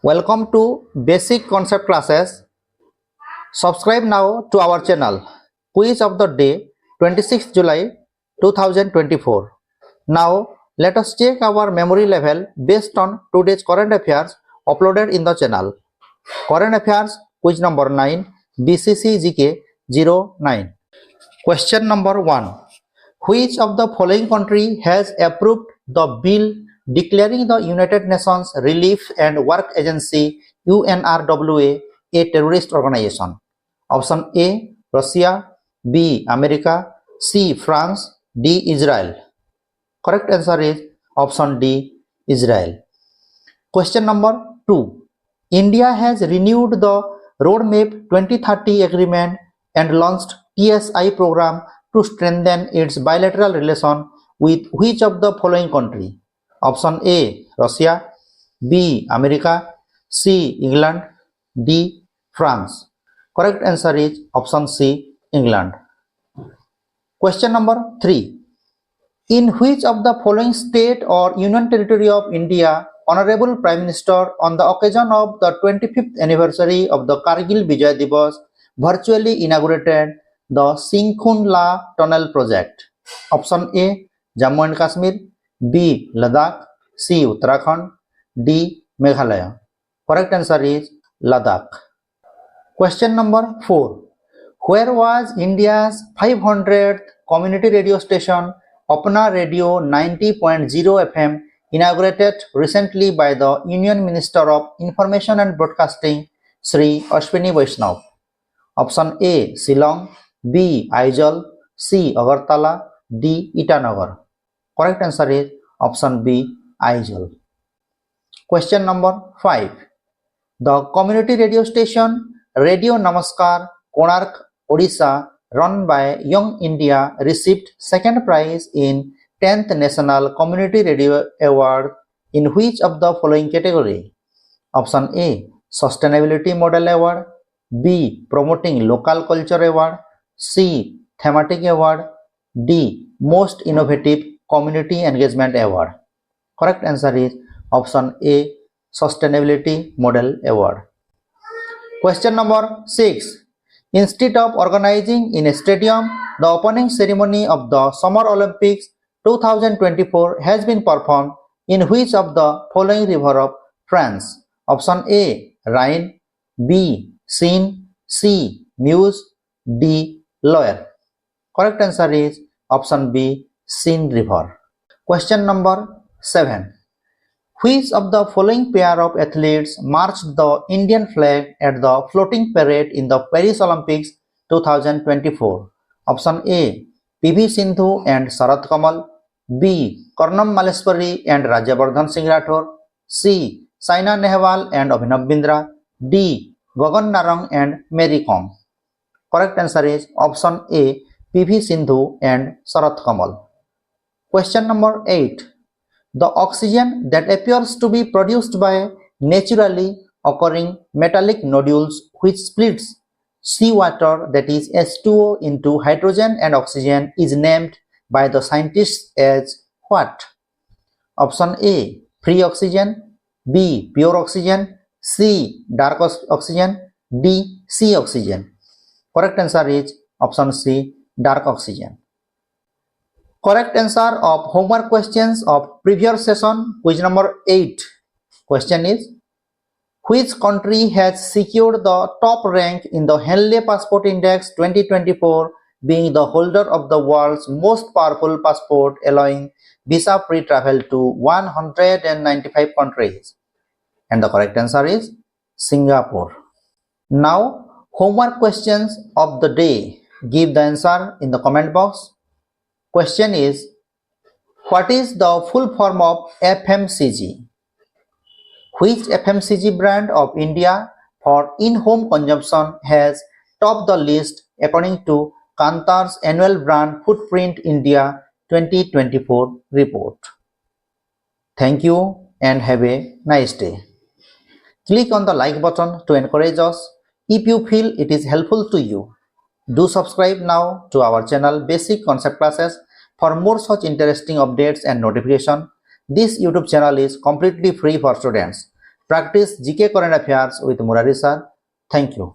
Welcome to Basic Concept Classes. Subscribe now to our channel. Quiz of the day 26 July 2024. Now let us check our memory level based on today's current affairs uploaded in the channel. Current affairs quiz number 9 Bccgk 09. Question number 1. Which of the following country has approved the bill declaring the United Nations Relief and Work Agency UNRWA a terrorist organization? Option A. Russia, B. America, C. France, D. Israel. Correct answer is option D. Israel. Question number 2. India has renewed the Roadmap 2030 agreement and launched TSI program to strengthen its bilateral relation with which of the following country? Option A. Russia, B. America, C. England, D. France. Correct answer is option C. England. Question number 3. In which of the following state or union territory of India Honorable Prime Minister on the occasion of the 25th anniversary of the Kargil Vijay Divas virtually inaugurated the Sinkhunla Tunnel project? Option A. Jammu and Kashmir, B. Ladakh, C. Uttarakhand, D. Meghalaya. Correct answer is Ladakh. Question number 4. Where was India's 500th community radio station Apna Radio 90.0 FM inaugurated recently by the Union Minister of Information and Broadcasting Sri Ashwini Vaishnav? Option A. Shillong, B. Aizawl, C. Agartala, D. Itanagar. Correct answer is option B. Aizawl. Question number 5. The community radio station Radio Namaskar, Konark, Odisha, run by Young India, received second prize in 10th National Community Radio Award in which of the following category? Option A. Sustainability Model Award, B. Promoting Local Culture Award, C. Thematic Award, D. Most Innovative Community Engagement Award. Correct answer is option A. Sustainability Model Award. Question number 6. Instead of organizing in a stadium, the opening ceremony of the Summer Olympics 2024 has been performed in which of the following river of France? Option A. Rhine, B. Seine, C. Meuse, D. Loire. Correct answer is option B. Seine river. Question number 7. Which of the following pair of athletes marched the Indian flag at the floating parade in the Paris Olympics 2024? Option A. PV Sindhu and Sharat Kamal, B. Karnam Maleshwari and Rajyavardhan Singh Rathore, C. Saina Nehwal and Abhinav Bindra, D. Gagan Narang and Mary Kom. Correct answer is option A. PV Sindhu and Sharat Kamal. Question number 8. The oxygen that appears to be produced by naturally occurring metallic nodules which splits seawater, that is H2O, into hydrogen and oxygen is named by the scientists as what? Option A. Free oxygen, B. Pure oxygen, C. Dark oxygen, D. Sea oxygen. Correct answer is option C. Dark oxygen. Correct answer of homework questions of previous session, quiz number 8. Question is, which country has secured the top rank in the Henley Passport Index 2024, being the holder of the world's most powerful passport allowing visa-free travel to 195 countries? And the correct answer is Singapore. Now, homework questions of the day. Give the answer in the comment box. Question is, what is the full form of FMCG? Which FMCG brand of India for in-home consumption has topped the list according to Kantar's annual brand Footprint India 2024 report? Thank you and have a nice day. Click on the like button to encourage us. If you feel it is helpful to you, do subscribe now to our channel Basic Concept Classes for more such interesting updates and notification. This YouTube channel is completely free for students. Practice GK current affairs with Murari sir. Thank you.